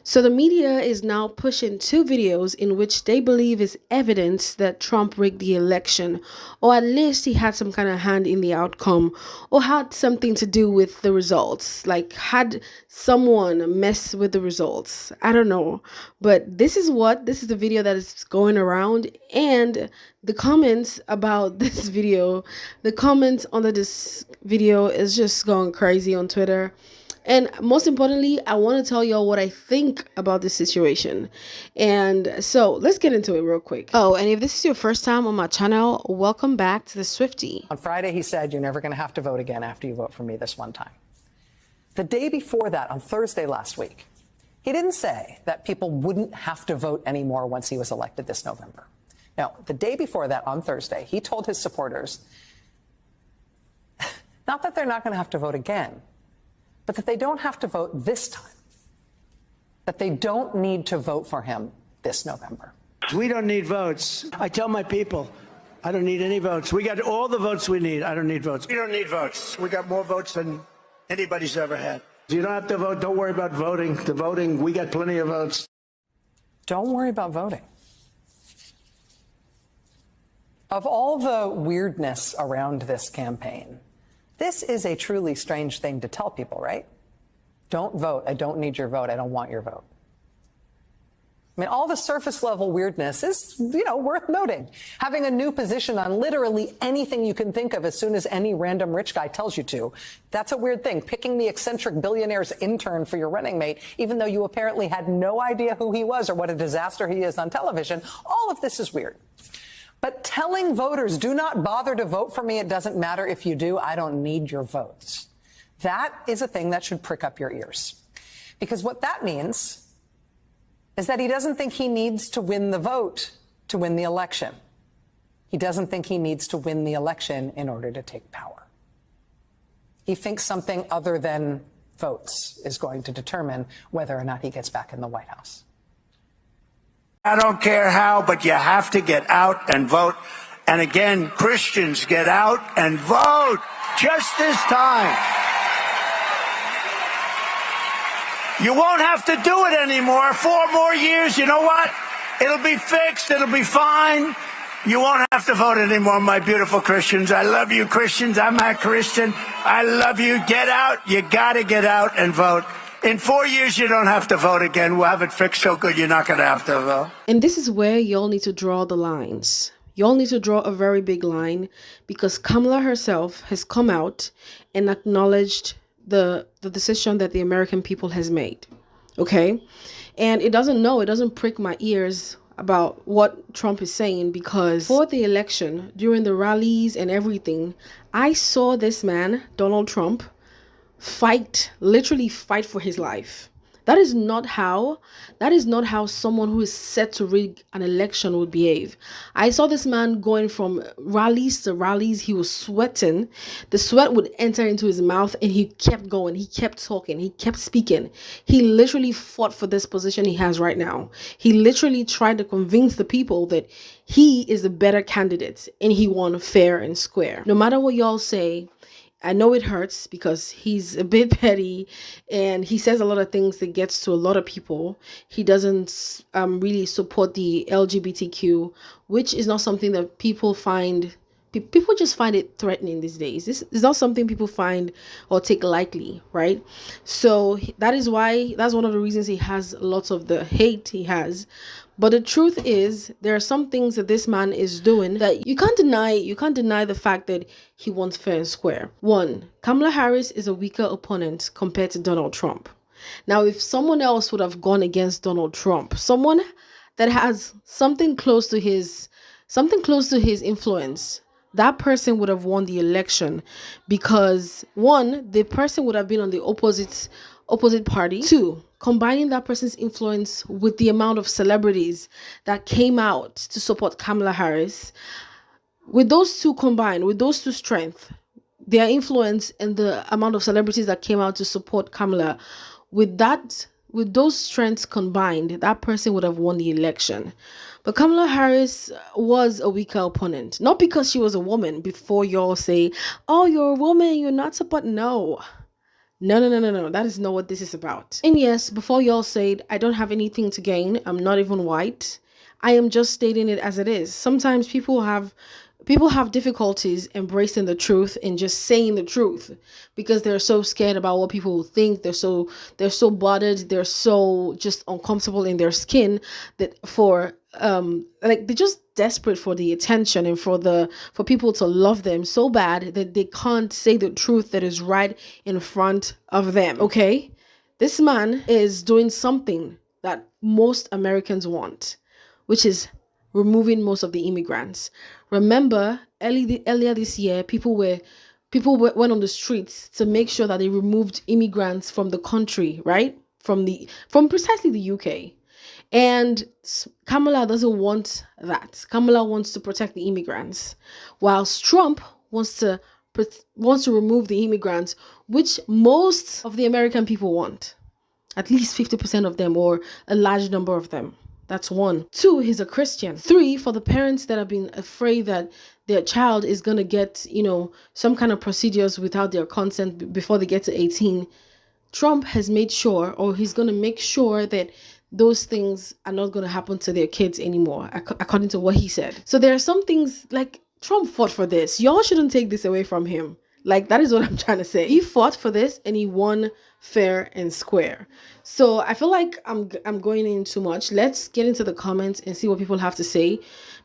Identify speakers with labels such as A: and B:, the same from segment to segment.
A: So the media is now pushing two videos in which they believe is evidence that Trump rigged the election, or at least he had some kind of hand in the outcome, or had something to do with the results, like had someone mess with the results. I don't know. But this is the video that is going around, and the comments about this video, the comments under this video is just going crazy on Twitter. And most importantly, I want to tell y'all what I think about this situation. And so let's get into it real quick. Oh, and if this is your first time on my channel, welcome back to the Swiftie.
B: On Friday, he said, "You're never going to have to vote again after you vote for me this one time." The day before that, on Thursday last week, he didn't say that people wouldn't have to vote anymore once he was elected this November. No, the day before that, on Thursday, he told his supporters, not that they're not going to have to vote again, but that they don't have to vote this time, that they don't need to vote for him this November.
C: We don't need votes. I tell my people, I don't need any votes. We got all the votes we need. I don't need votes. We don't need votes. We got more votes than anybody's ever had. You don't have to vote. Don't worry about voting. The voting, we got plenty of votes.
B: Don't worry about voting. Of all the weirdness around this campaign, this is a truly strange thing to tell people, right? Don't vote. I don't need your vote. I don't want your vote. I mean, all the surface level weirdness is, worth noting. Having a new position on literally anything you can think of as soon as any random rich guy tells you to. That's a weird thing. Picking the eccentric billionaire's intern for your running mate, even though you apparently had no idea who he was or what a disaster he is on television. All of this is weird. But telling voters, do not bother to vote for me. It doesn't matter if you do. I don't need your votes. That is a thing that should prick up your ears. Because what that means is that he doesn't think he needs to win the vote to win the election. He doesn't think he needs to win the election in order to take power. He thinks something other than votes is going to determine whether or not he gets back in the White House.
D: I don't care how, but you have to get out and vote. And again, Christians, get out and vote just this time. You won't have to do it anymore. 4 more years, you know what? It'll be fixed. It'll be fine. You won't have to vote anymore, my beautiful Christians. I love you, Christians. I'm a Christian. I love you. Get out. You got to get out and vote. In 4 years, you don't have to vote again. We'll have it fixed so good you're not going to have to vote.
A: And this is where y'all need to draw the lines. Y'all need to draw a very big line, because Kamala herself has come out and acknowledged the decision that the American people has made. Okay? And it doesn't prick my ears about what Trump is saying, because for the election, during the rallies and everything, I saw this man, Donald Trump, literally fight for his life. That is not how someone who is set to rig an election would behave. I saw this man going from rallies to rallies. He was sweating. The sweat would enter into his mouth, and he kept going. He kept talking. He kept speaking. He literally fought for this position he has right now. He literally tried to convince the people that he is a better candidate, and he won fair and square. No matter what y'all say, I know it hurts because he's a bit petty and he says a lot of things that gets to a lot of people. He doesn't really support the LGBTQ, which is not something that people find. People just find it threatening these days. This is not something people find or take lightly, right? So that's one of the reasons he has lots of the hate he has. But the truth is, there are some things that this man is doing that you can't deny. You can't deny the fact that he wants fair and square. One, Kamala Harris is a weaker opponent compared to Donald Trump. Now, if someone else would have gone against Donald Trump, someone that has something close to his influence, that person would have won the election, because one, the person would have been on the opposite party. Two, combining that person's influence with the amount of celebrities that came out to support Kamala Harris, with those two combined, with those two strengths, their influence and the amount of celebrities that came out to support Kamala, with those strengths combined, that person would have won the election. But Kamala Harris was a weaker opponent, not because she was a woman. Before y'all say, oh, you're a woman, you're not support. No, No, no, no, no, no. That is not what this is about. And yes, before y'all said, I don't have anything to gain. I'm not even white. I am just stating it as it is. Sometimes people have difficulties embracing the truth and just saying the truth because they're so scared about what people will think. They're so bothered, they're so just uncomfortable in their skin that they're just desperate for the attention and for people to love them so bad that they can't say the truth that is right in front of them. Okay, this man is doing something that most Americans want, which is removing most of the immigrants. Remember, earlier this year, went on the streets to make sure that they removed immigrants from the country, right? From precisely the UK. And Kamala doesn't want that. Kamala wants to protect the immigrants, whilst Trump wants to remove the immigrants, which most of the American people want. At least 50% of them, or a large number of them. That's one. Two, he's a Christian. Three, for the parents that have been afraid that their child is going to get, some kind of procedures without their consent before they get to 18, Trump has made sure, or he's going to make sure, that those things are not going to happen to their kids anymore, according to what he said. So there are some things, like, Trump fought for this. Y'all shouldn't take this away from him. Like, that is what I'm trying to say. He fought for this and he won fair and square. So I feel like I'm going in too much. Let's get into the comments and see what people have to say,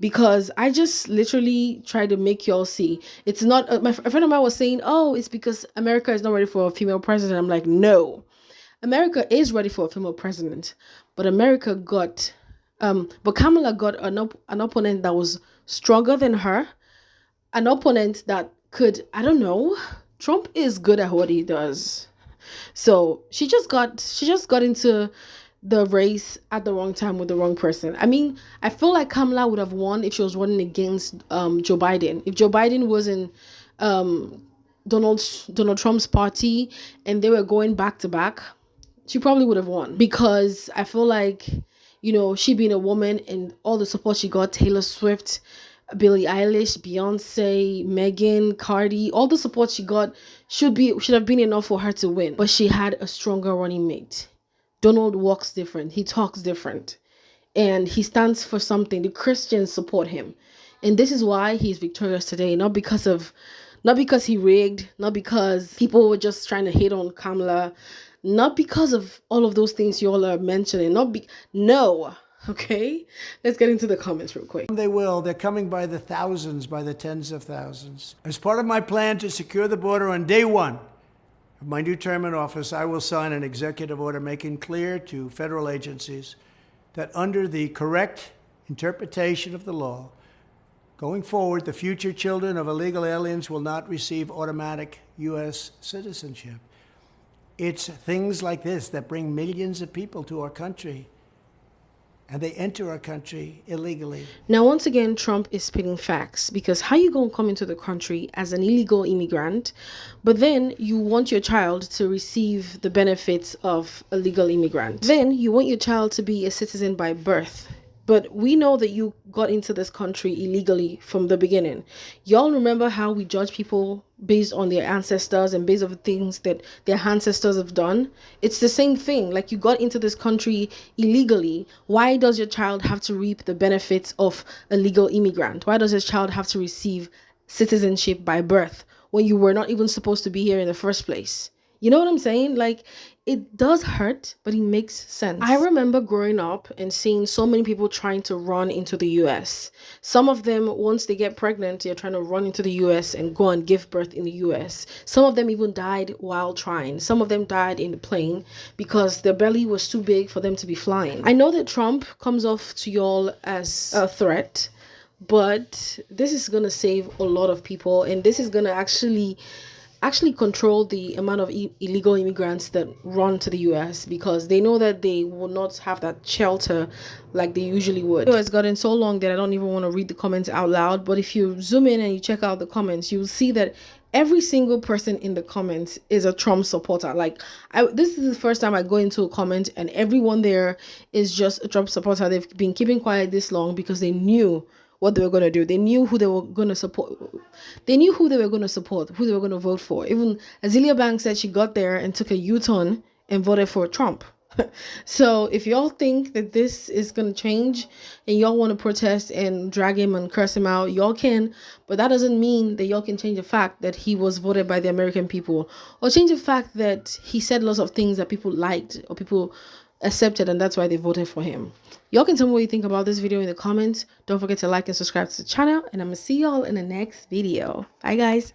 A: because I just literally try to make y'all see. It's not, a friend of mine was saying, oh, it's because America is not ready for a female president. I'm like, no, America is ready for a female president, but Kamala got an opponent that was stronger than her, an opponent that could, I don't know, Trump is good at what he does. So she just got into the race at the wrong time with the wrong person. I mean, I feel like Kamala would have won if she was running against Joe Biden. If Joe Biden was in Donald Trump's party and they were going back to back, she probably would have won, because I feel like, she being a woman and all the support she got, Taylor Swift, Billie Eilish, Beyonce, Megan, Cardi, all the support she got should have been enough for her to win. But she had a stronger running mate. Donald walks different. He talks different. And he stands for something. The Christians support him. And this is why he's victorious today. Not because he rigged, not because people were just trying to hate on Kamala, not because of all of those things you all are mentioning. No. Okay, let's get into the comments real quick.
C: They will. They're coming by the thousands, by the tens of thousands. As part of my plan to secure the border on day one of my new term in office, I will sign an executive order making clear to federal agencies that under the correct interpretation of the law, going forward, the future children of illegal aliens will not receive automatic U.S. citizenship. It's things like this that bring millions of people to our country, and they enter our country illegally.
A: Now, once again, Trump is spitting facts, because how you gonna come into the country as an illegal immigrant, but then you want your child to receive the benefits of a legal immigrant? Then you want your child to be a citizen by birth. But we know that you got into this country illegally from the beginning. Y'all remember how we judge people based on their ancestors and based on the things that their ancestors have done? It's the same thing. Like, you got into this country illegally. Why does your child have to reap the benefits of a legal immigrant? Why does your child have to receive citizenship by birth when you were not even supposed to be here in the first place? You know what I'm saying? Like, it does hurt, but it makes sense. I remember growing up and seeing so many people trying to run into the US. Some of them, once they get pregnant, they're trying to run into the US and go and give birth in the US. Some of them even died while trying. Some of them died in the plane because their belly was too big for them to be flying. I know that Trump comes off to y'all as a threat, but this is going to save a lot of people, and this is going to actually control the amount of illegal immigrants that run to the US, because they know that they will not have that shelter like they usually would. It's gotten so long that I don't even want to read the comments out loud, but if you zoom in and you check out the comments, you'll see that every single person in the comments is a Trump supporter. Like, this is the first time I go into a comment and everyone there is just a Trump supporter. They've been keeping quiet this long because they knew what they were going to do. They knew who they were going to support. They knew who they were going to support, who they were going to vote for. Even Azealia Banks said she got there and took a U-turn and voted for Trump. So if y'all think that this is going to change and y'all want to protest and drag him and curse him out, y'all can. But that doesn't mean that y'all can change the fact that he was voted by the American people, or change the fact that he said lots of things that people liked or people accepted, and that's why they voted for him. Y'all can tell me what you think about this video in the comments. Don't forget to like and subscribe to the channel, and I'm gonna see y'all in the next video. Bye guys.